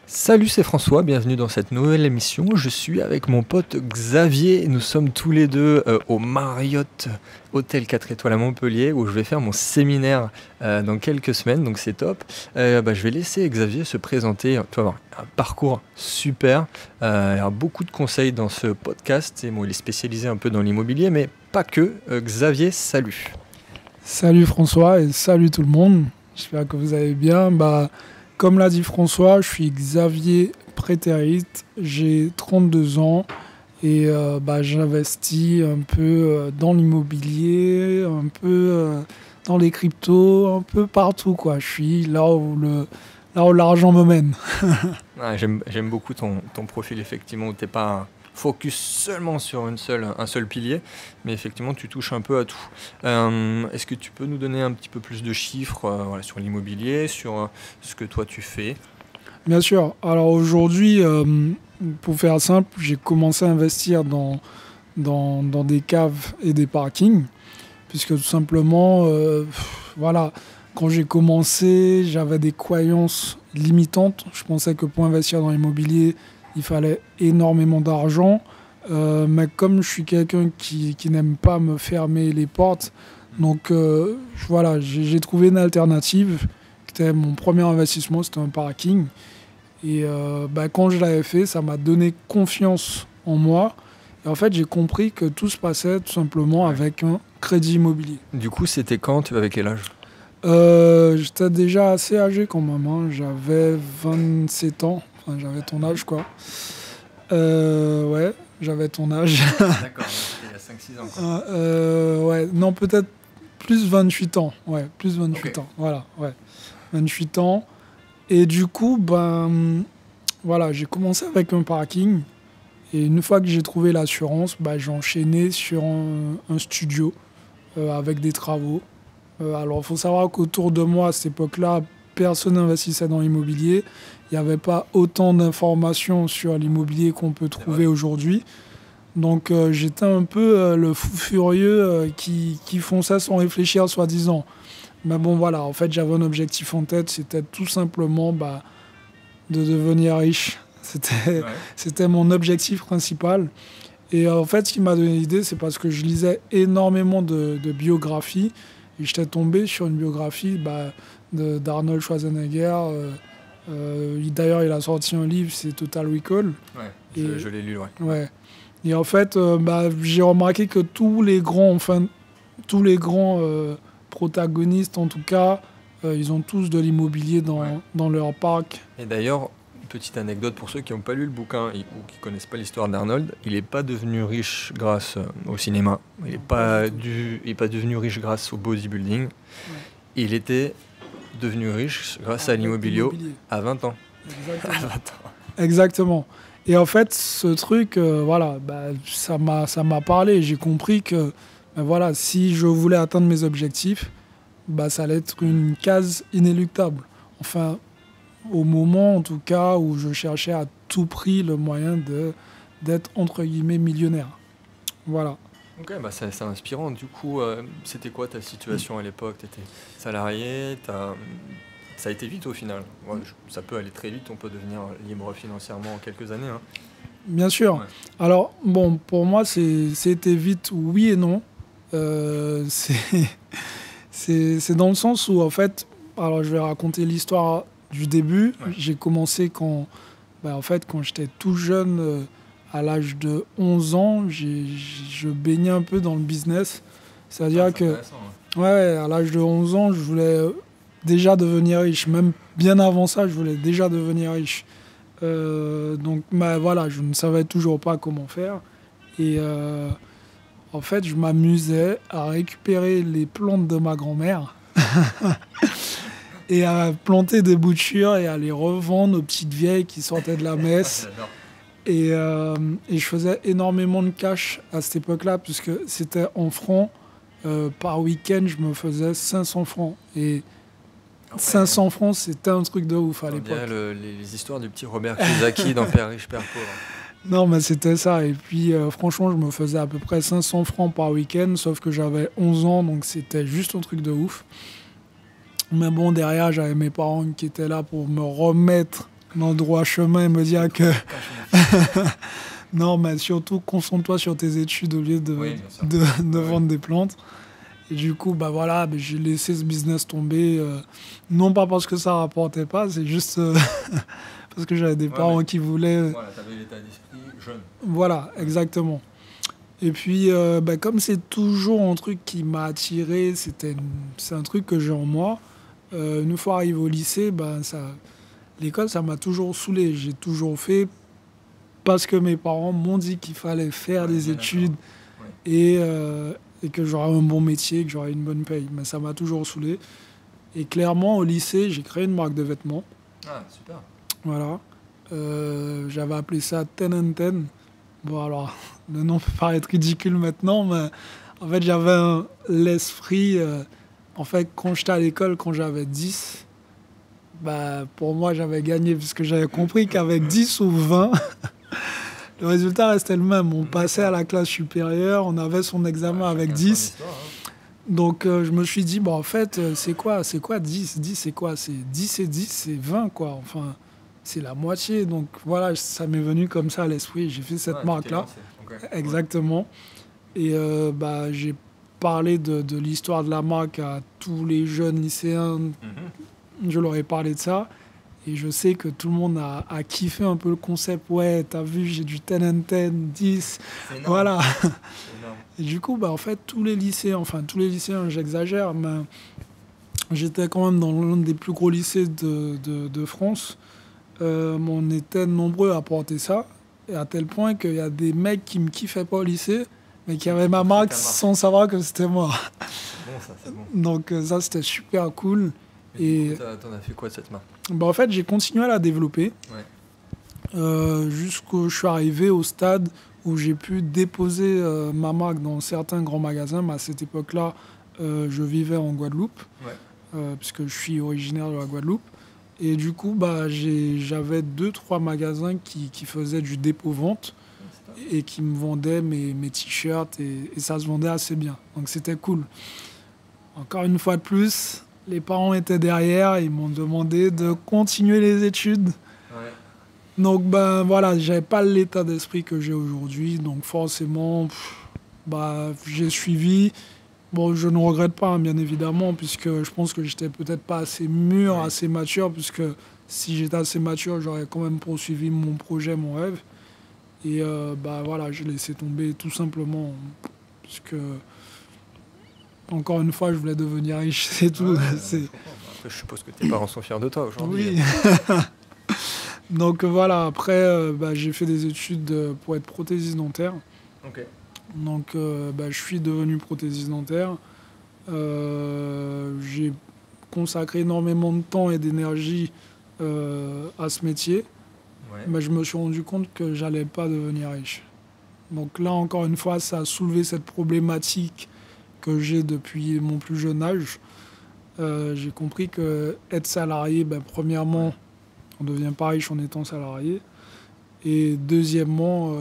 Salut, c'est François, bienvenue dans cette nouvelle émission. Je suis avec mon pote Xavier. Nous sommes tous les deux au Marriott Hôtel 4 étoiles à Montpellier où je vais faire mon séminaire dans quelques semaines, donc c'est top. Je vais laisser Xavier se présenter. Tu vas voir, un parcours super. Il y a beaucoup de conseils dans ce podcast. Et bon, il est spécialisé un peu dans l'immobilier, mais pas que. Xavier, salut. Salut François et salut tout le monde. J'espère que vous allez bien. Comme l'a dit François, je suis Xavier Prétérite, j'ai 32 ans et j'investis un peu dans l'immobilier, un peu dans les cryptos, un peu partout, quoi. Je suis là où l'argent me mène. Ouais, j'aime beaucoup ton profil, effectivement, où tu n'es pas focus seulement sur un seul pilier, mais effectivement, tu touches un peu à tout. Est-ce que tu peux nous donner un petit peu plus de chiffres sur l'immobilier, sur ce que toi tu fais? Bien sûr. Alors aujourd'hui, pour faire simple, j'ai commencé à investir dans des caves et des parkings, puisque tout simplement, quand j'ai commencé, j'avais des croyances limitantes. Je pensais que pour investir dans l'immobilier, il fallait énormément d'argent. Mais comme je suis quelqu'un qui n'aime pas me fermer les portes, donc j'ai trouvé une alternative. C'était mon premier investissement, c'était un parking. Et quand je l'avais fait, ça m'a donné confiance en moi. Et en fait, j'ai compris que tout se passait tout simplement avec un crédit immobilier. Du coup, c'était quand? Tu avais quel âge? J'étais déjà assez âgé quand même, hein. J'avais 27 ans. Enfin, j'avais ton âge, quoi. Ouais, j'avais ton âge. D'accord, c'était il y a 5-6 ans, quoi. Ouais, non, peut-être plus 28 ans. Ouais, plus 28 Ok. ans. Voilà, ouais. 28 ans. Et du coup, j'ai commencé avec un parking. Et une fois que j'ai trouvé l'assurance, j'ai enchaîné sur un studio avec des travaux. Alors, il faut savoir qu'autour de moi, à cette époque-là, personne n'investissait dans l'immobilier. Il n'y avait pas autant d'informations sur l'immobilier qu'on peut trouver aujourd'hui. Donc, j'étais un peu le fou furieux qui fonçait sans réfléchir, soi-disant. Mais bon, voilà, en fait, j'avais un objectif en tête, c'était tout simplement de devenir riche. C'était mon objectif principal. Et en fait, ce qui m'a donné l'idée, c'est parce que je lisais énormément de biographies. Et j'étais tombé sur une biographie d'Arnold Schwarzenegger. D'ailleurs, il a sorti un livre, c'est Total Recall. Ouais, Et, je l'ai lu, ouais. ouais. Et en fait, j'ai remarqué que tous les grands protagonistes, en tout cas, ils ont tous de l'immobilier dans leur parc. Et d'ailleurs, petite anecdote pour ceux qui n'ont pas lu le bouquin ou qui ne connaissent pas l'histoire d'Arnold, il n'est pas devenu riche grâce au cinéma, il n'est pas devenu riche grâce au bodybuilding, il était devenu riche grâce à l'immobilier à 20 ans. Exactement. À 20 ans. Exactement. Et en fait, ce truc, ça m'a parlé. J'ai compris que si je voulais atteindre mes objectifs, ça allait être une case inéluctable. Enfin, au moment, en tout cas, où je cherchais à tout prix le moyen d'être, entre guillemets, millionnaire. Voilà. Ok, c'est inspirant. Du coup, c'était quoi ta situation à l'époque? Tu étais salarié, ça a été vite au final. Ouais, ça peut aller très vite, on peut devenir libre financièrement en quelques années. Hein. Bien sûr. Ouais. Alors, bon, pour moi, c'était vite, oui et non. C'est dans le sens où, en fait, alors je vais raconter l'histoire du début. Ouais. J'ai commencé quand j'étais tout jeune, à l'âge de 11 ans, je baignais un peu dans le business. C'est-à-dire que, à l'âge de 11 ans, je voulais déjà devenir riche. Même bien avant ça, je voulais déjà devenir riche. Je ne savais toujours pas comment faire. Et en fait, je m'amusais à récupérer les plantes de ma grand-mère et à planter des boutures et à les revendre aux petites vieilles qui sortaient de la messe. Et je faisais énormément de cash à cette époque-là, puisque c'était en francs. Par week-end, je me faisais 500 francs. Et 500 francs, c'était un truc de ouf à l'époque. Les histoires du petit Robert Kiyosaki dans Père riche, Père pauvre. Non, mais c'était ça. Et puis, franchement, je me faisais à peu près 500 francs par week-end, sauf que j'avais 11 ans, donc c'était juste un truc de ouf. Mais bon, derrière, j'avais mes parents qui étaient là pour me remettre dans le droit chemin et me dire que... Non, mais surtout, concentre-toi sur tes études au lieu de vendre des plantes. Et du coup, bah voilà, j'ai laissé ce business tomber. Non pas parce que ça rapportait pas, c'est juste parce que j'avais des parents qui voulaient... Voilà, tu avais l'état d'esprit jeune. Voilà, exactement. Et puis, comme c'est toujours un truc qui m'a attiré, c'est un truc que j'ai en moi. Une fois arrivé au lycée, l'école, ça m'a toujours saoulé. J'ai toujours fait parce que mes parents m'ont dit qu'il fallait faire des études et que j'aurais un bon métier, que j'aurais une bonne paye. Mais ça m'a toujours saoulé. Et clairement, au lycée, j'ai créé une marque de vêtements. Ah, super. Voilà. J'avais appelé ça Ten and Ten. Bon, alors, le nom peut paraître ridicule maintenant, mais en fait, j'avais l'esprit... en fait, quand j'étais à l'école, quand j'avais 10, pour moi, j'avais gagné, puisque j'avais compris qu'avec 10 ou 20, le résultat restait le même. On passait à la classe supérieure, on avait son examen avec 10. Donc, je me suis dit, en fait, c'est quoi 10 10, c'est quoi? C'est 10 et 10, c'est 20, quoi. Enfin, c'est la moitié. Donc, voilà, ça m'est venu comme ça à l'esprit. J'ai fait cette marque-là. Okay. Exactement. Et j'ai parlé de l'histoire de la marque à tous les jeunes lycéens. Je leur ai parlé de ça. Et je sais que tout le monde a kiffé un peu le concept. Ouais, t'as vu, j'ai du 10 and 10, 10. Voilà. Et du coup, en fait, tous les lycéens, j'exagère, mais j'étais quand même dans l'un des plus gros lycées de France. On était nombreux à porter ça. Et à tel point qu'il y a des mecs qui me kiffaient pas au lycée, mais qui avaient ma marque sans savoir que c'était moi. Bon, ça, c'est bon. Donc ça, c'était super cool. Et t'en as fait quoi de cette marque? En fait, j'ai continué à la développer jusqu'où je suis arrivé au stade où j'ai pu déposer ma marque dans certains grands magasins. Mais à cette époque-là, je vivais en Guadeloupe, puisque je suis originaire de la Guadeloupe. Et du coup, j'avais 2-3 magasins qui faisaient du dépôt-vente et qui me vendaient mes t-shirts et ça se vendait assez bien. Donc c'était cool. Encore une fois de plus, les parents étaient derrière, ils m'ont demandé de continuer les études. Ouais. Donc voilà, j'avais pas l'état d'esprit que j'ai aujourd'hui, donc forcément, j'ai suivi. Bon, je ne regrette pas, bien évidemment, puisque je pense que j'étais peut-être pas assez mûr, assez mature, puisque si j'étais assez mature, j'aurais quand même poursuivi mon projet, mon rêve. Et voilà, j'ai laissé tomber tout simplement, puisque encore une fois, je voulais devenir riche, c'est tout. Je suppose que tes parents sont fiers de toi aujourd'hui. Oui. Donc voilà, après, j'ai fait des études pour être prothésiste dentaire. Ok. Donc je suis devenu prothésiste dentaire. J'ai consacré énormément de temps et d'énergie à ce métier. Mais je me suis rendu compte que j'allais pas devenir riche. Donc là, encore une fois, ça a soulevé cette problématique que j'ai depuis mon plus jeune âge. J'ai compris que être salarié, premièrement, on ne devient pas riche en étant salarié. Et deuxièmement,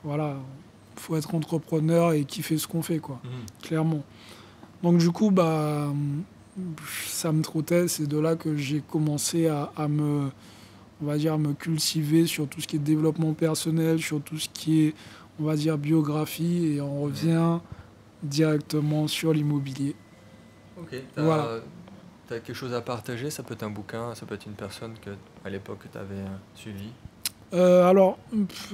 voilà, il faut être entrepreneur et kiffer ce qu'on fait, quoi, clairement. Donc du coup, ça me trottait. C'est de là que j'ai commencé à me cultiver sur tout ce qui est développement personnel, sur tout ce qui est, on va dire, biographie. Et on revient directement sur l'immobilier. Ok, voilà. Tu as quelque chose à partager? Ça peut être un bouquin, ça peut être une personne que à l'époque tu avais suivi. Alors,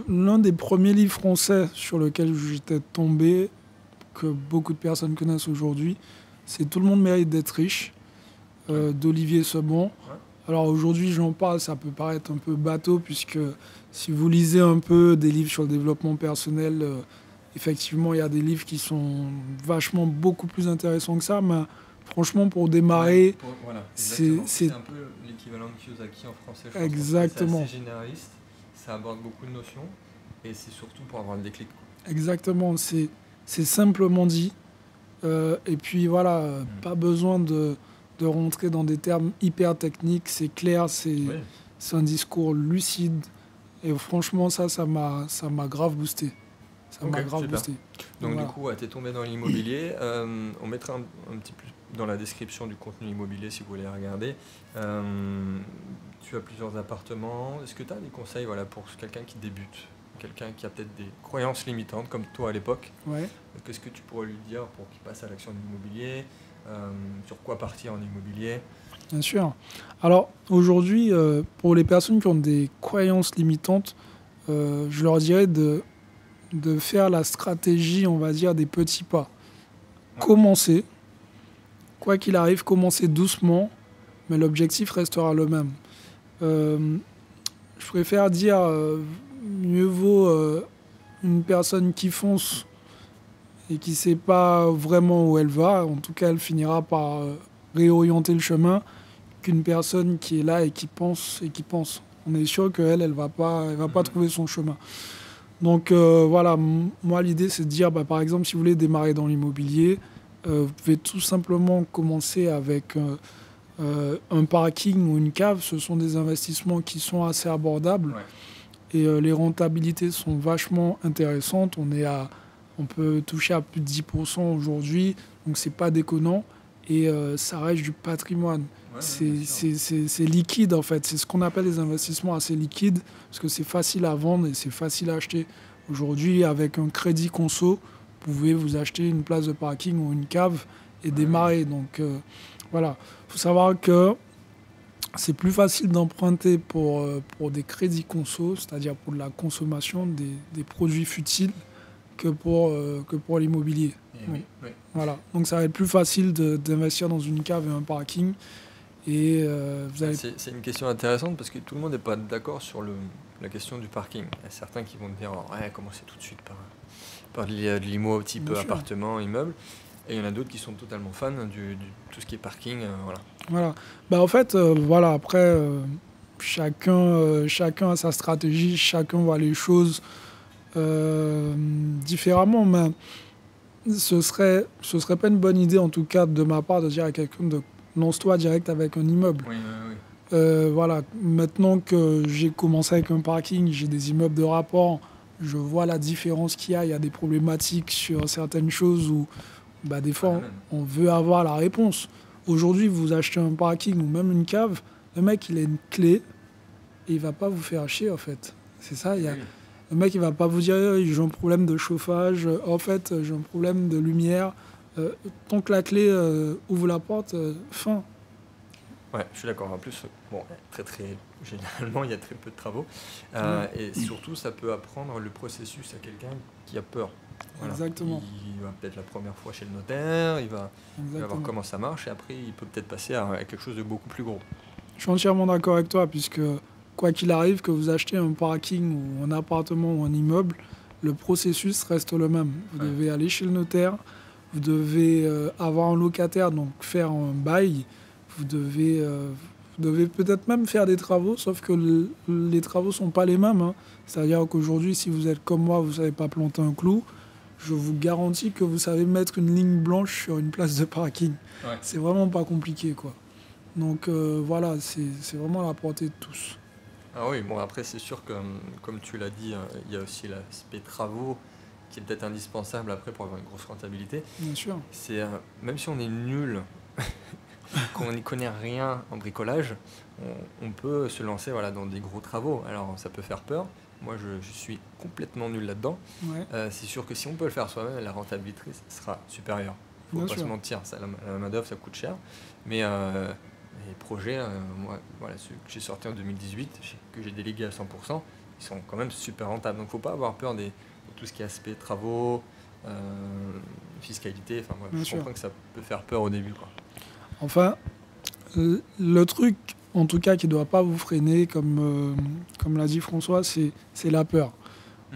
l'un des premiers livres français sur lequel j'étais tombé, que beaucoup de personnes connaissent aujourd'hui, c'est Tout le monde mérite d'être riche, d'Olivier Sebon. Ouais. Alors aujourd'hui, j'en parle, ça peut paraître un peu bateau, puisque si vous lisez un peu des livres sur le développement personnel, effectivement, il y a des livres qui sont vachement beaucoup plus intéressants que ça, mais franchement, pour démarrer, c'est un peu l'équivalent de Kiyosaki en français. Je exactement. C'est assez généraliste, ça aborde beaucoup de notions, et c'est surtout pour avoir le déclic. Exactement, c'est simplement dit. Et puis voilà, pas besoin de rentrer dans des termes hyper techniques, c'est clair, c'est un discours lucide. Et franchement, ça m'a grave boosté. Ça m'a grave boosté. Donc du coup, tu es tombé dans l'immobilier. On mettra un petit dans la description du contenu immobilier si vous voulez regarder. Tu as plusieurs appartements. Est-ce que tu as des conseils voilà, pour quelqu'un qui débute, quelqu'un qui a peut-être des croyances limitantes comme toi à l'époque? Ouais. Qu'est-ce que tu pourrais lui dire pour qu'il passe à l'action de l'immobilier? Sur quoi partir en immobilier? Bien sûr. Alors aujourd'hui, pour les personnes qui ont des croyances limitantes, je leur dirais de faire la stratégie, on va dire, des petits pas. Commencer, quoi qu'il arrive, commencer doucement, mais l'objectif restera le même. Je préfère dire, mieux vaut une personne qui fonce et qui ne sait pas vraiment où elle va, en tout cas elle finira par réorienter le chemin, qu'une personne qui est là et qui pense et qui pense. On est sûr qu'elle, elle va pas trouver son chemin. Donc voilà, moi l'idée c'est de dire, par exemple, si vous voulez démarrer dans l'immobilier, vous pouvez tout simplement commencer avec un parking ou une cave. Ce sont des investissements qui sont assez abordables et les rentabilités sont vachement intéressantes. On peut toucher à plus de 10% aujourd'hui, donc c'est pas déconnant et ça reste du patrimoine. C'est liquide en fait, c'est ce qu'on appelle des investissements assez liquides parce que c'est facile à vendre et c'est facile à acheter. Aujourd'hui, avec un crédit conso, vous pouvez vous acheter une place de parking ou une cave et démarrer. Donc voilà, il faut savoir que c'est plus facile d'emprunter pour des crédits conso, c'est-à-dire pour de la consommation des produits futiles, que pour l'immobilier. Oui. Voilà. Donc ça va être plus facile d'investir dans une cave et un parking. Et vous allez... C'est une question intéressante parce que tout le monde n'est pas d'accord sur la question du parking. Il y a certains qui vont dire commencez tout de suite par de l'IMO type appartement, immeuble. Et il y en a d'autres qui sont totalement fans de tout ce qui est parking. Voilà. En fait, voilà, après, chacun a sa stratégie, chacun voit les choses différemment. Mais ce serait pas une bonne idée, en tout cas, de ma part, de dire à quelqu'un de lance-toi direct avec un immeuble. Oui. Voilà. Maintenant que j'ai commencé avec un parking, j'ai des immeubles de rapport, je vois la différence qu'il y a. Il y a des problématiques sur certaines choses où des fois on veut avoir la réponse. Aujourd'hui, vous achetez un parking ou même une cave, le mec il a une clé et il va pas vous faire chier en fait. C'est ça, le mec il va pas vous dire j'ai un problème de chauffage, en fait j'ai un problème de lumière. Tant que la clé ouvre la porte, fin. Ouais, je suis d'accord. En plus, généralement, il y a très peu de travaux. Et surtout, ça peut apprendre le processus à quelqu'un qui a peur. Voilà. Exactement. Il va peut-être la première fois chez le notaire, il va voir comment ça marche, et après, il peut peut-être passer à quelque chose de beaucoup plus gros. Je suis entièrement d'accord avec toi, puisque quoi qu'il arrive, que vous achetez un parking ou un appartement ou un immeuble, le processus reste le même. Vous devez aller chez le notaire, vous devez avoir un locataire, donc faire un bail. Vous devez peut-être même faire des travaux, sauf que les travaux ne sont pas les mêmes. C'est-à-dire qu'aujourd'hui, si vous êtes comme moi, vous ne savez pas planter un clou, je vous garantis que vous savez mettre une ligne blanche sur une place de parking. Ouais. C'est vraiment pas compliqué, quoi. Donc voilà, c'est vraiment à la portée de tous. Ah oui, bon après c'est sûr que, comme tu l'as dit, il y a aussi l'aspect travaux qui est peut-être indispensable après pour avoir une grosse rentabilité. Bien sûr. C'est, même si on est nul, qu'on n'y connaît rien en bricolage, on peut se lancer dans des gros travaux. Alors ça peut faire peur. Moi je suis complètement nul là-dedans. Ouais. C'est sûr que si on peut le faire soi-même, la rentabilité sera supérieure. Il ne faut pas se mentir, la main-d'œuvre ça coûte cher. Mais les projets, ceux que j'ai sortis en 2018, que j'ai délégués à 100%, ils sont quand même super rentables. Donc il ne faut pas avoir peur de tout ce qui est aspect travaux, fiscalité. Je comprends que ça peut faire peur au début, quoi. Enfin, le truc, en tout cas, qui ne doit pas vous freiner, comme l'a dit François, c'est la peur.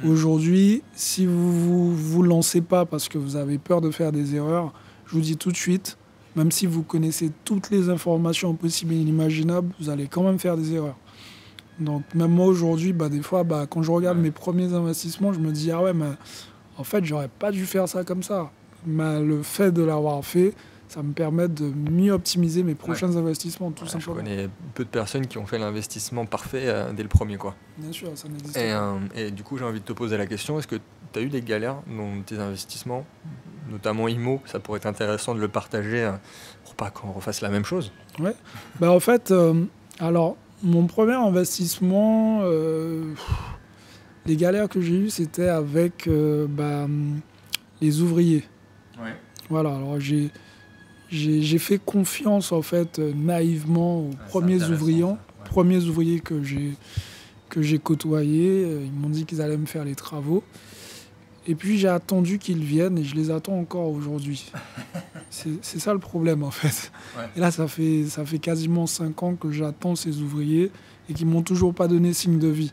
Aujourd'hui, si vous vous lancez pas parce que vous avez peur de faire des erreurs, je vous dis tout de suite, même si vous connaissez toutes les informations possibles et inimaginables, vous allez quand même faire des erreurs. Donc même moi aujourd'hui, des fois, quand je regarde mes premiers investissements, je me dis mais en fait, j'aurais pas dû faire ça comme ça. Mais le fait de l'avoir fait, ça me permet de mieux optimiser mes prochains investissements, tout simplement. Je connais peu de personnes qui ont fait l'investissement parfait dès le premier, quoi. Bien sûr, ça n'existe pas. Et du coup, j'ai envie de te poser la question, est-ce que tu as eu des galères dans tes investissements, notamment IMO? Ça pourrait être intéressant de le partager pour pas qu'on refasse la même chose. Ouais. Bah, en fait, alors, mon premier investissement, les galères que j'ai eues, c'était avec les ouvriers. Ouais. Voilà, alors j'ai fait confiance, en fait, naïvement aux premiers ouvriers que j'ai côtoyés. Ils m'ont dit qu'ils allaient me faire les travaux. Et puis j'ai attendu qu'ils viennent et je les attends encore aujourd'hui. C'est ça le problème, en fait. Ouais. Et là, ça fait quasiment 5 ans que j'attends ces ouvriers et qu'ils m'ont toujours pas donné signe de vie.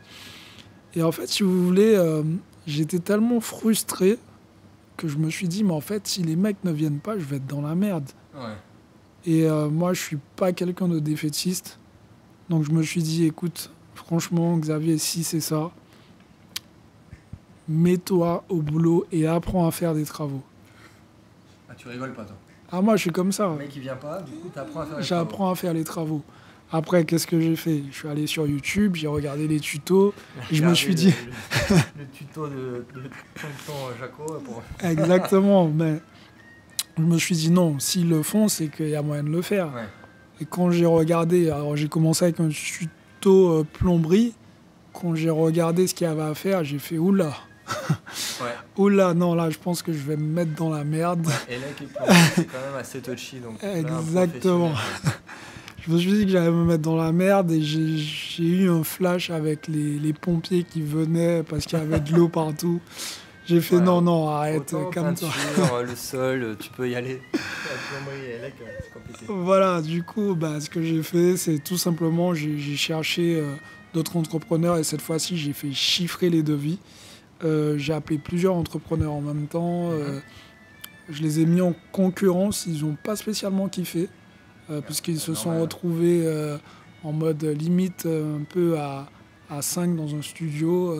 Et en fait, si vous voulez, j'étais tellement frustré que je me suis dit, mais en fait, si les mecs ne viennent pas, je vais être dans la merde. Ouais. Et moi, je suis pas quelqu'un de défaitiste. Donc je me suis dit, écoute, franchement, Xavier, si c'est ça, mets-toi au boulot et apprends à faire des travaux. Ah, tu rigoles pas, toi? Ah, moi, je suis comme ça. Le mec, il vient pas, du coup, tu apprends à faire les travaux. J'apprends à faire les travaux. Après, qu'est-ce que j'ai fait? Je suis allé sur YouTube, j'ai regardé les tutos, et je me suis dit... Le tuto de Tonton Jaco pour... Exactement, mais je me suis dit non, s'ils le font, c'est qu'il y a moyen de le faire. Ouais. Et quand j'ai regardé, alors j'ai commencé avec un tuto plomberie, quand j'ai regardé ce qu'il y avait à faire, j'ai fait oula. Ouais. Oula, non, là, je pense que je vais me mettre dans la merde. Et là, c'est quand même assez touchy. Donc, exactement. Je me suis dit que j'allais me mettre dans la merde et j'ai eu un flash avec les pompiers qui venaient parce qu'il y avait de l'eau partout. J'ai fait non, arrête, calme-toi. Le sol, tu peux y aller. La plomberie, là, c'est compliqué. Voilà, du coup, ce que j'ai fait, c'est tout simplement, j'ai cherché d'autres entrepreneurs et cette fois-ci, j'ai fait chiffrer les devis. J'ai appelé plusieurs entrepreneurs en même temps. Je les ai mis en concurrence, ils n'ont pas spécialement kiffé. Puisqu'ils se sont retrouvés en mode limite un peu à 5 dans un studio.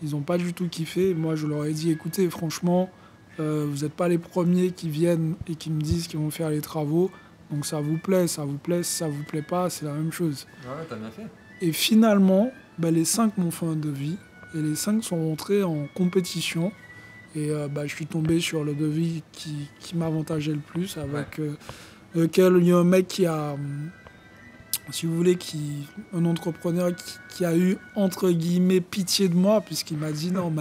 Ils n'ont pas du tout kiffé. Moi, je leur ai dit, écoutez, franchement, vous n'êtes pas les premiers qui viennent et qui me disent qu'ils vont faire les travaux. Donc ça vous plaît, si ça vous plaît pas, c'est la même chose. Ouais, t'as bien fait. Et finalement, les 5 m'ont fait un devis. Et les 5 sont rentrés en compétition. Et je suis tombé sur le devis qui m'avantageait le plus avec... lequel il y a un mec qui a, si vous voulez, un entrepreneur qui a eu, entre guillemets, pitié de moi, puisqu'il m'a dit, non,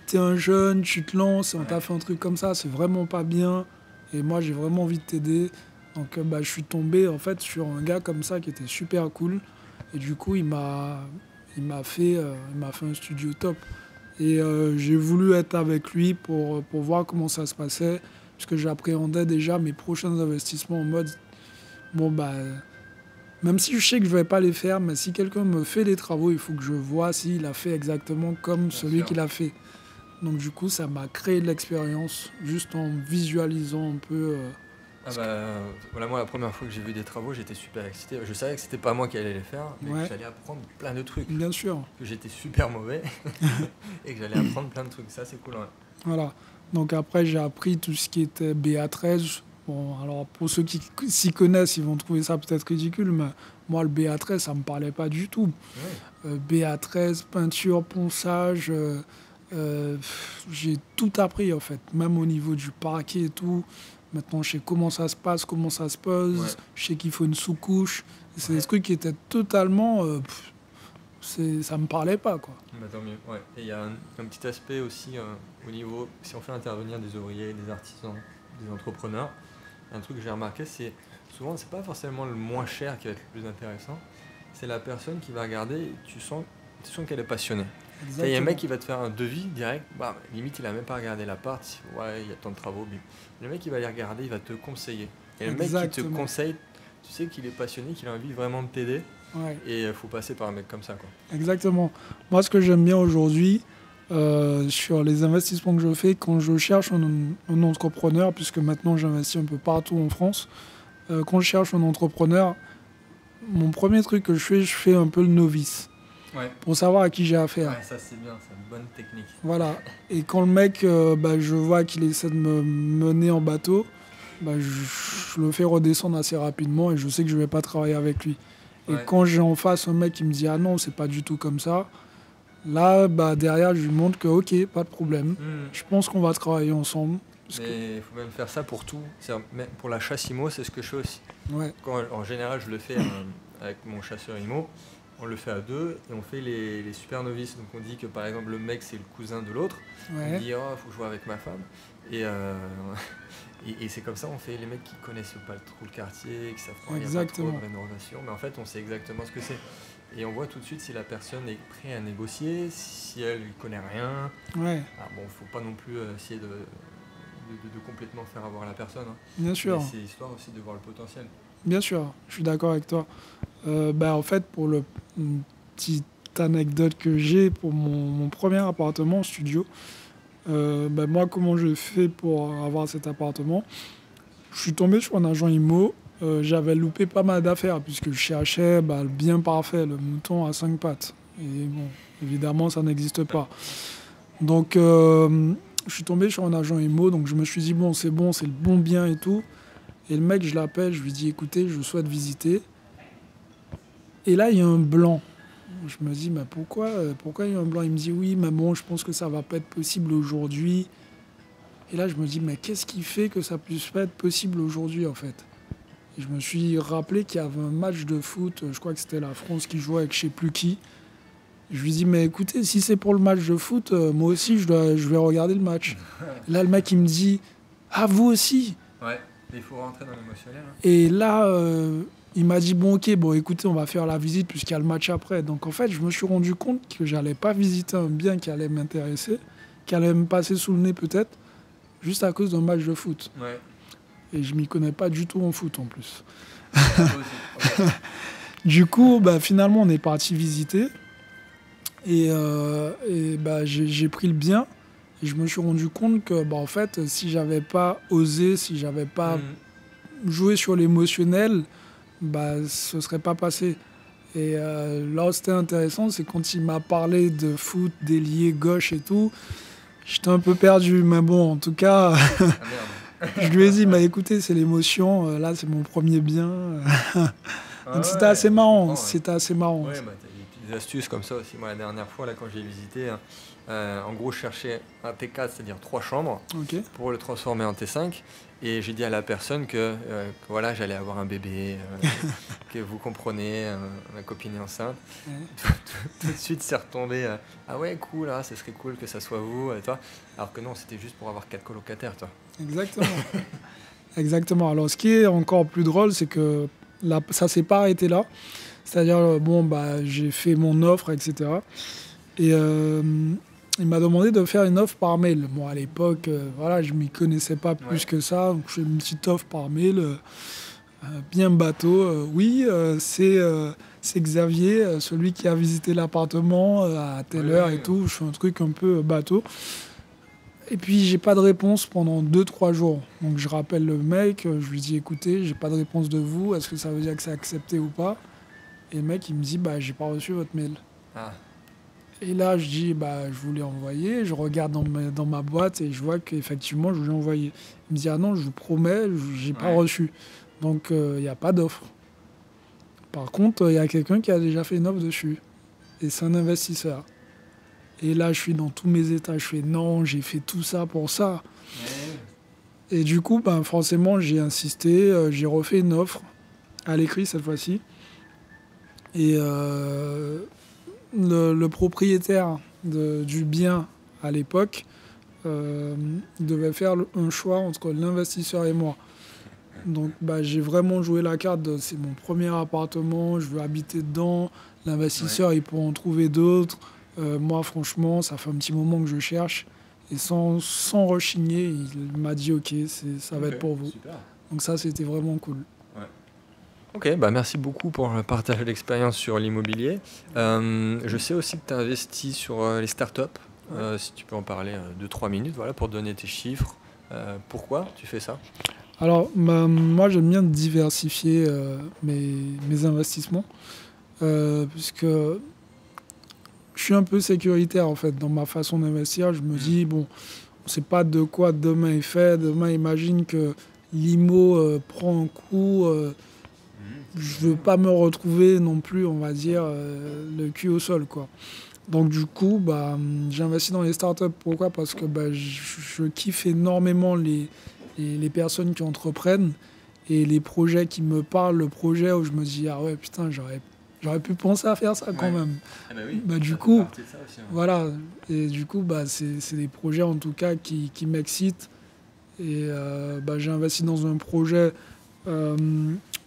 t'es un jeune, tu te lances, et on t'a fait un truc comme ça, c'est vraiment pas bien, et moi, j'ai vraiment envie de t'aider. Donc, je suis tombé, en fait, sur un gars comme ça qui était super cool, et du coup, il m'a fait un studio top. Et j'ai voulu être avec lui pour voir comment ça se passait, puisque j'appréhendais déjà mes prochains investissements en mode, même si je sais que je ne vais pas les faire, mais si quelqu'un me fait les travaux, il faut que je vois s'il a fait exactement comme celui qui l'a fait. Donc du coup, ça m'a créé de l'expérience, juste en visualisant un peu... Voilà, moi, la première fois que j'ai vu des travaux, j'étais super excité. Je savais que c'était pas moi qui allais les faire, mais que j'allais apprendre plein de trucs. Bien sûr. Que j'étais super mauvais et que j'allais apprendre plein de trucs. Ça, c'est cool. Ouais. Voilà. Donc après, j'ai appris tout ce qui était BA13. Bon, alors pour ceux qui s'y connaissent, ils vont trouver ça peut-être ridicule, mais moi, le BA13, ça me parlait pas du tout. Ouais. BA13, peinture, ponçage, j'ai tout appris en fait, même au niveau du parquet et tout. Maintenant, je sais comment ça se passe, comment ça se pose, je sais qu'il faut une sous-couche. C'est des trucs qui étaient totalement... ça me parlait pas, quoi. Tant mieux, ouais. Et il y a un petit aspect aussi au niveau, si on fait intervenir des ouvriers, des artisans, des entrepreneurs, un truc que j'ai remarqué, c'est souvent, c'est pas forcément le moins cher qui va être le plus intéressant, c'est la personne qui va regarder, et tu sens qu'elle est passionnée. Il y a un mec qui va te faire un devis direct, limite il a même pas regardé l'appart, il y a tant de travaux, bim. Le mec il va les regarder, il va te conseiller. Et le mec qui te conseille, tu sais qu'il est passionné, qu'il a envie vraiment de t'aider. Ouais. Et il faut passer par un mec comme ça, quoi. Exactement. Moi, ce que j'aime bien aujourd'hui, sur les investissements que je fais, quand je cherche un entrepreneur, puisque maintenant j'investis un peu partout en France, quand je cherche un entrepreneur, mon premier truc que je fais un peu le novice. Ouais. Pour savoir à qui j'ai affaire. Ouais, ça c'est bien, c'est une bonne technique. Voilà. Et quand le mec, je vois qu'il essaie de me mener en bateau, bah, je le fais redescendre assez rapidement et je sais que je ne vais pas travailler avec lui. Et Ouais. quand j'ai en face un mec qui me dit ah non, c'est pas du tout comme ça, là, bah, derrière, je lui montre que ok, pas de problème. Je pense qu'on va travailler ensemble. Mais il faut même faire ça pour tout. Même pour la chasse IMO, c'est ce que je fais aussi. Ouais, En général, je le fais avec mon chasseur IMO. On le fait à deux et on fait les super novices. Donc on dit que par exemple le mec c'est le cousin de l'autre. On ouais, dit oh faut jouer avec ma femme. Et, et c'est comme ça on fait les mecs qui connaissent pas trop le quartier, qui savent pas, il n'y a pas trop exactement. de rénovation. Mais en fait on sait exactement ce que c'est. Et on voit tout de suite si la personne est prête à négocier, si elle ne connaît rien. Ouais, Alors bon, faut pas non plus essayer de complètement faire avoir la personne. Hein. bien Mais sûr. c'est histoire aussi de voir le potentiel. Bien sûr, je suis d'accord avec toi. Bah, en fait, pour une petite anecdote que j'ai pour mon premier appartement en studio, bah, moi, comment je fais pour avoir cet appartement? Je suis tombé sur un agent IMO. J'avais loupé pas mal d'affaires puisque je cherchais bah, le bien parfait, le mouton à 5 pattes. Et bon, évidemment, ça n'existe pas. Donc, je suis tombé sur un agent IMO. Donc, je me suis dit, bon, c'est le bon bien et tout. Et le mec, je l'appelle, je lui dis, écoutez, je souhaite visiter. Et là, il y a un blanc. Je me dis, mais pourquoi il y a un blanc? Il me dit, oui, mais bon, je pense que ça va pas être possible aujourd'hui. Et là, je me dis, mais qu'est-ce qui fait que ça puisse pas être possible aujourd'hui, en fait? Et je me suis rappelé qu'il y avait un match de foot, je crois que c'était la France qui jouait avec je sais plus qui. Je lui dis, mais écoutez, si c'est pour le match de foot, moi aussi, je vais regarder le match. Et là, le mec, il me dit, ah, vous aussi? Ouais, il faut rentrer dans l'émotionnel. Hein. Et là, il m'a dit, bon, ok, bon, écoutez, on va faire la visite puisqu'il y a le match après. Donc, en fait, je me suis rendu compte que j'allais pas visiter un bien qui allait m'intéresser, qui allait me passer sous le nez peut-être, juste à cause d'un match de foot. Ouais. Et je m'y connais pas du tout en foot en plus. Toi aussi. Okay. Du coup, bah, finalement, on est parti visiter. Et bah, j'ai pris le bien. Et je me suis rendu compte que, bah, en fait, si j'avais pas osé, si j'avais pas joué sur l'émotionnel, bah, ce serait pas passé. Et là où c'était intéressant, c'est quand il m'a parlé de foot, d'ailier gauche et tout, j'étais un peu perdu. Mais bon, en tout cas, je lui ai dit, bah, écoutez, c'est l'émotion, là c'est mon premier bien. Donc c'était assez marrant, c'était assez marrant. Ouais, bah, t'as des petites astuces comme ça aussi. Moi, la dernière fois, là, quand j'ai visité, en gros, je cherchais un T4, c'est-à-dire 3 chambres, pour le transformer en T5. Et j'ai dit à la personne que voilà, j'allais avoir un bébé, que vous comprenez, ma copine est enceinte. Ouais. Tout de suite, c'est retombé. Ah ouais, cool, hein, ce serait cool que ça soit vous, toi. Alors que non, c'était juste pour avoir 4 colocataires, toi. Exactement. Exactement. Alors, ce qui est encore plus drôle, c'est que là, ça s'est pas arrêté là. C'est-à-dire, bon, bah, j'ai fait mon offre, etc. Et il m'a demandé de faire une offre par mail. Bon, à l'époque, voilà, je ne m'y connaissais pas plus que ça. Donc, je fais une petite offre par mail, bien bateau. Oui, c'est Xavier, celui qui a visité l'appartement à telle heure et tout. Je fais un truc un peu bateau. Et puis, j'ai pas de réponse pendant 2-3 jours. Donc, je rappelle le mec, je lui dis, écoutez, j'ai pas de réponse de vous. Est-ce que ça veut dire que c'est accepté ou pas? Et le mec, il me dit, bah, j'ai pas reçu votre mail. Ah. Et là, je dis, bah, je vous l'ai envoyé. Je regarde dans ma boîte et je vois qu'effectivement, je vous l'ai envoyé. Il me dit, ah non, je vous promets, j'ai pas reçu. Donc, il n'y a pas d'offre. Par contre, il y a quelqu'un qui a déjà fait une offre dessus. Et c'est un investisseur. Et là, je suis dans tous mes états. Je fais, non, j'ai fait tout ça pour ça. Et du coup, ben, forcément, j'ai insisté. J'ai refait une offre à l'écrit cette fois-ci. Et le propriétaire du bien à l'époque devait faire un choix entre l'investisseur et moi. Donc bah, j'ai vraiment joué la carte de c'est mon premier appartement, je veux habiter dedans, l'investisseur il pourra en trouver d'autres. Moi franchement ça fait un petit moment que je cherche et sans rechigner il m'a dit ok ça va être pour vous. Super. Donc ça c'était vraiment cool. Ok, bah merci beaucoup pour le partage de l'expérience sur l'immobilier. Je sais aussi que tu as investi sur les startups. Si tu peux en parler 2-3 minutes voilà, pour donner tes chiffres. Pourquoi tu fais ça? Alors, moi j'aime bien diversifier mes investissements puisque je suis un peu sécuritaire en fait dans ma façon d'investir. Je me dis, bon, on ne sait pas de quoi demain est fait. Demain, imagine que l'IMO prend un coup. Je veux pas me retrouver non plus, on va dire, le cul au sol, quoi. Donc du coup, j'investis dans les startups. Pourquoi? Parce que je kiffe énormément les personnes qui entreprennent et les projets qui me parlent. Le projet où je me dis, ah ouais, putain, j'aurais pu penser à faire ça quand même. Ah bah oui, Du coup, ça aussi, hein. voilà. Et du coup, c'est des projets en tout cas qui m'excitent. Et j'ai investi dans un projet. euh,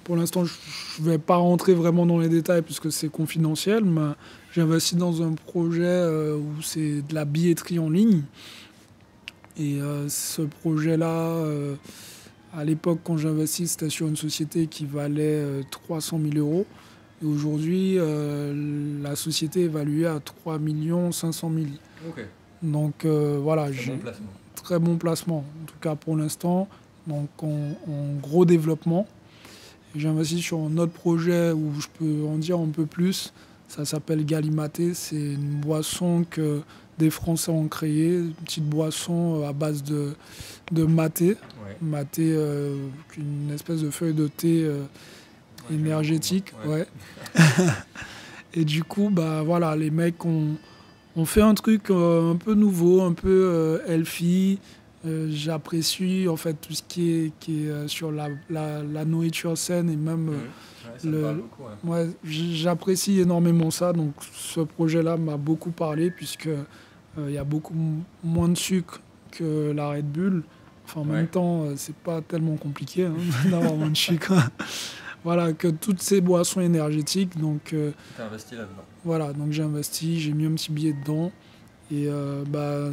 pour l'instant, je ne vais pas rentrer vraiment dans les détails puisque c'est confidentiel, mais j'ai investi dans un projet où c'est de la billetterie en ligne. Et ce projet-là, à l'époque, quand j'ai investi, c'était sur une société qui valait 300 000 euros. Et aujourd'hui, la société est évaluée à 3 500 000. Ok. Donc voilà, Très j'ai bon placement. très bon placement, en tout cas pour l'instant. Donc en gros développement. Et j'ai investi sur un autre projet où je peux en dire un peu plus. Ça s'appelle Galimaté. C'est une boisson que des Français ont créée. Une petite boisson à base de maté. Ouais. Maté, une espèce de feuille de thé énergétique. Ouais. Et du coup, voilà, les mecs ont fait un truc un peu nouveau, un peu healthy. J'apprécie en fait tout ce qui est sur la nourriture saine et même Ouais, ça me parle beaucoup. Ouais. ouais, j'apprécie énormément ça. Donc ce projet-là m'a beaucoup parlé puisque il y a beaucoup moins de sucre que la Red Bull. Enfin, en Ouais. même temps, c'est pas tellement compliqué hein, d'avoir moins de sucre. Voilà, que toutes ces boissons énergétiques. Donc T'as investi là-dedans. voilà, donc j'ai investi, j'ai mis un petit billet dedans. Et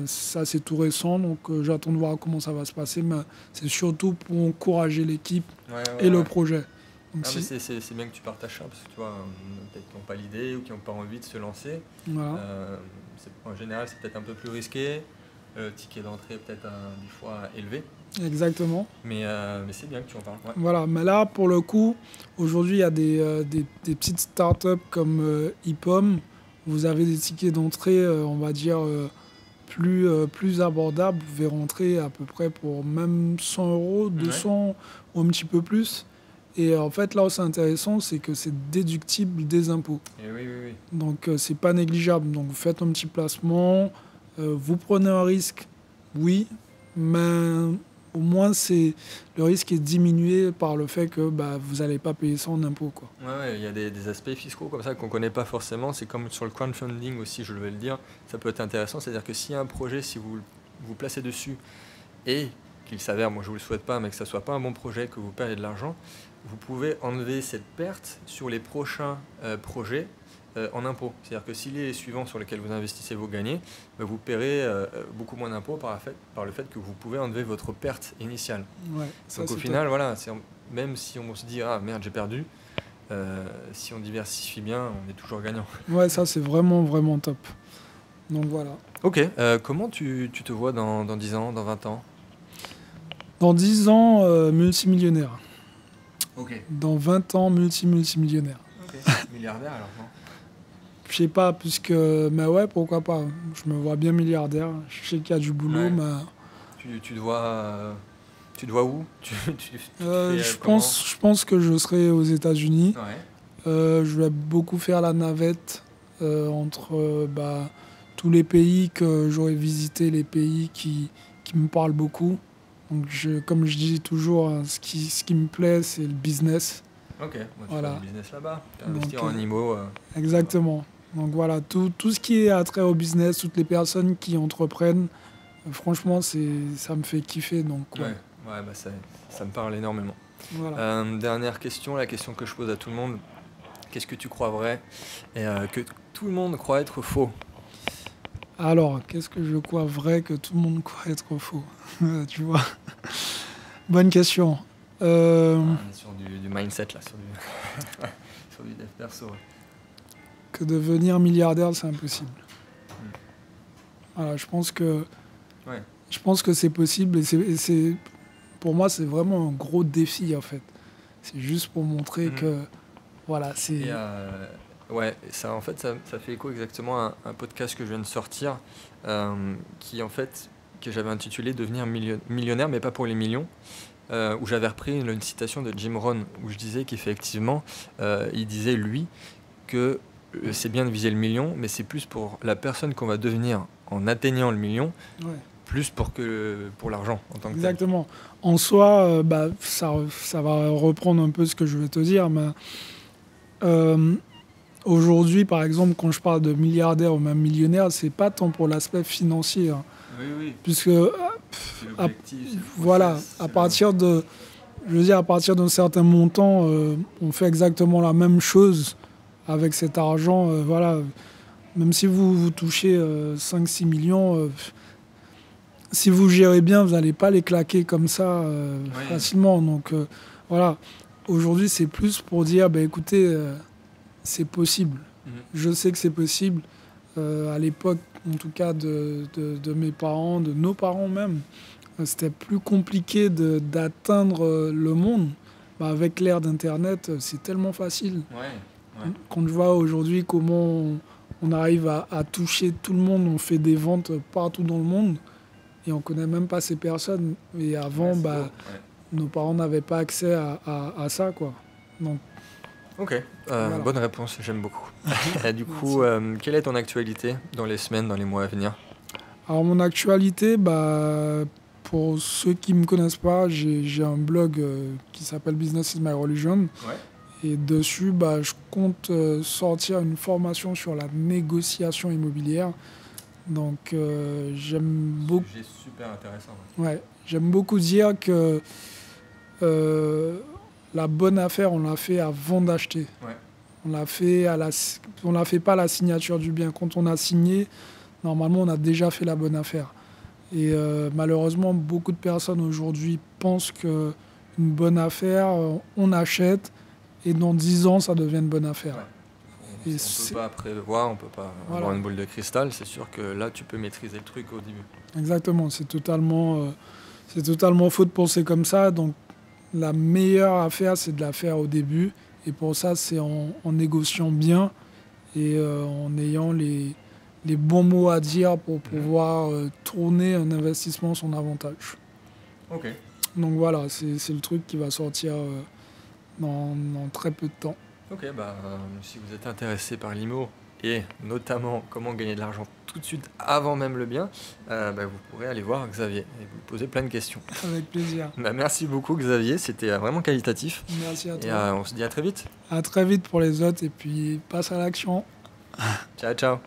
ça, c'est tout récent, donc j'attends de voir comment ça va se passer. Mais c'est surtout pour encourager l'équipe et le projet. Donc, Ah, mais c'est bien que tu partages ça, parce que tu vois, peut-être qui n'ont pas l'idée ou qui n'ont pas envie de se lancer. voilà. En général, c'est peut-être un peu plus risqué. Le ticket d'entrée est peut-être des fois élevé. Exactement. Mais c'est bien que tu en parles. Ouais. Voilà, mais là, pour le coup, aujourd'hui, il y a des petites startups comme Ipom. Vous avez des tickets d'entrée, on va dire, plus abordables. Vous pouvez rentrer à peu près pour même 100 euros, 200 ou un petit peu plus. Et en fait, là où c'est intéressant, c'est que c'est déductible des impôts. Et oui. Donc, c'est pas négligeable. Donc, vous faites un petit placement, vous prenez un risque, oui, mais au moins, le risque est diminué par le fait que vous n'allez pas payer ça en impôts, quoi. Ouais, il y a des aspects fiscaux comme ça qu'on ne connaît pas forcément. C'est comme sur le crowdfunding aussi, je vais le dire. Ça peut être intéressant. C'est-à-dire que s'il y a un projet, si vous vous placez dessus et qu'il s'avère, moi je ne vous le souhaite pas, mais que ça ne soit pas un bon projet, que vous perdez de l'argent, vous pouvez enlever cette perte sur les prochains projets en impôts. C'est-à-dire que si les suivants sur lesquels vous investissez vous gagnez, vous paierez beaucoup moins d'impôts par le fait que vous pouvez enlever votre perte initiale. Ouais, Donc au final, voilà, même si on se dit « Ah merde, j'ai perdu », si on diversifie bien, on est toujours gagnant. Ouais, ça c'est vraiment, vraiment top. Donc voilà. Ok, comment tu te vois dans 10 ans, dans 20 ans? Dans 10 ans, multimillionnaire. Ok. Dans 20 ans, multimillionnaire. Ok. Milliardaire alors, non? Je sais pas, mais ouais, pourquoi pas. Je me vois bien milliardaire. Je sais qu'il y a du boulot, Ouais. mais... Tu te vois où? je pense que je serai aux États-Unis. Ouais. Je vais beaucoup faire la navette entre tous les pays que j'aurais visité, les pays qui me parlent beaucoup. Donc, comme je dis toujours, hein, ce qui me plaît, c'est le business. Ok, moi, tu Voilà. fais du business là-bas. Tu Donc, investir en IMO. Exactement. Donc voilà, tout ce qui est attrait au business, toutes les personnes qui entreprennent, franchement, ça me fait kiffer. Donc, ouais. Ouais, ça me parle énormément. Voilà. Dernière question, la question que je pose à tout le monde. Qu'est-ce que tu crois vrai et que tout le monde croit être faux? Alors, qu'est-ce que je crois vrai que tout le monde croit être faux? Tu vois? Bonne question. On est sur du mindset là, sur du, sur du dev perso. Que devenir milliardaire, c'est impossible. Voilà, je pense que c'est possible et pour moi, c'est vraiment un gros défi en fait. C'est juste pour montrer que voilà, c'est... Et ouais, ça en fait, ça fait écho exactement à un podcast que je viens de sortir qui en fait, que j'avais intitulé Devenir millionnaire, mais pas pour les millions. où j'avais repris une citation de Jim Rohn, où je disais qu'effectivement, il disait, lui, que c'est bien de viser le million, mais c'est plus pour la personne qu'on va devenir en atteignant le million, Ouais. plus pour l'argent en tant que tel. Exactement. En soi, ça va reprendre un peu ce que je vais te dire, mais aujourd'hui, par exemple, quand je parle de milliardaire ou même millionnaire, c'est pas tant pour l'aspect financier, hein. Oui. Puisque, C'est l'objectif, c'est le voilà, process, à partir d'un certain montant, on fait exactement la même chose avec cet argent. Voilà, même si vous touchez 5-6 millions, si vous gérez bien, vous n'allez pas les claquer comme ça facilement. Donc voilà, aujourd'hui, c'est plus pour dire, écoutez, c'est possible. Je sais que c'est possible. À l'époque, en tout cas, de mes parents, de nos parents même, c'était plus compliqué d'atteindre le monde. Avec l'ère d'Internet, c'est tellement facile. Ouais. Quand je vois aujourd'hui comment on arrive à toucher tout le monde, on fait des ventes partout dans le monde et on ne connaît même pas ces personnes. Et avant, nos parents n'avaient pas accès à ça, quoi. Donc, ok, voilà. Bonne réponse, j'aime beaucoup. Et du coup, quelle est ton actualité dans les semaines, dans les mois à venir? Alors mon actualité, pour ceux qui ne me connaissent pas, j'ai un blog qui s'appelle Business is my religion. Ouais. Et dessus, je compte sortir une formation sur la négociation immobilière. Donc j'aime beaucoup. Sujet super intéressant. Ouais, j'aime beaucoup dire que la bonne affaire, on l'a fait avant d'acheter. Ouais. On l'a fait pas à la signature du bien. Quand on a signé, normalement, on a déjà fait la bonne affaire. Et malheureusement, beaucoup de personnes aujourd'hui pensent qu'une bonne affaire, on achète et dans 10 ans, ça devient une bonne affaire. Ouais. On ne peut pas prévoir, on ne peut pas avoir une boule de cristal. C'est sûr que là, tu peux maîtriser le truc au début. Exactement, c'est totalement faux de penser comme ça. Donc, la meilleure affaire, c'est de la faire au début. Et pour ça, c'est en négociant bien et en ayant les bons mots à dire pour pouvoir tourner un investissement à son avantage. Ok. Donc voilà, c'est le truc qui va sortir dans très peu de temps. Ok, si vous êtes intéressé par l'IMO et notamment comment gagner de l'argent tout de suite avant même le bien, vous pourrez aller voir Xavier et vous poser plein de questions. Avec plaisir. Merci beaucoup Xavier, c'était vraiment qualitatif. Merci à toi. Et on se dit à très vite. À très vite pour les autres et puis passe à l'action. Ciao.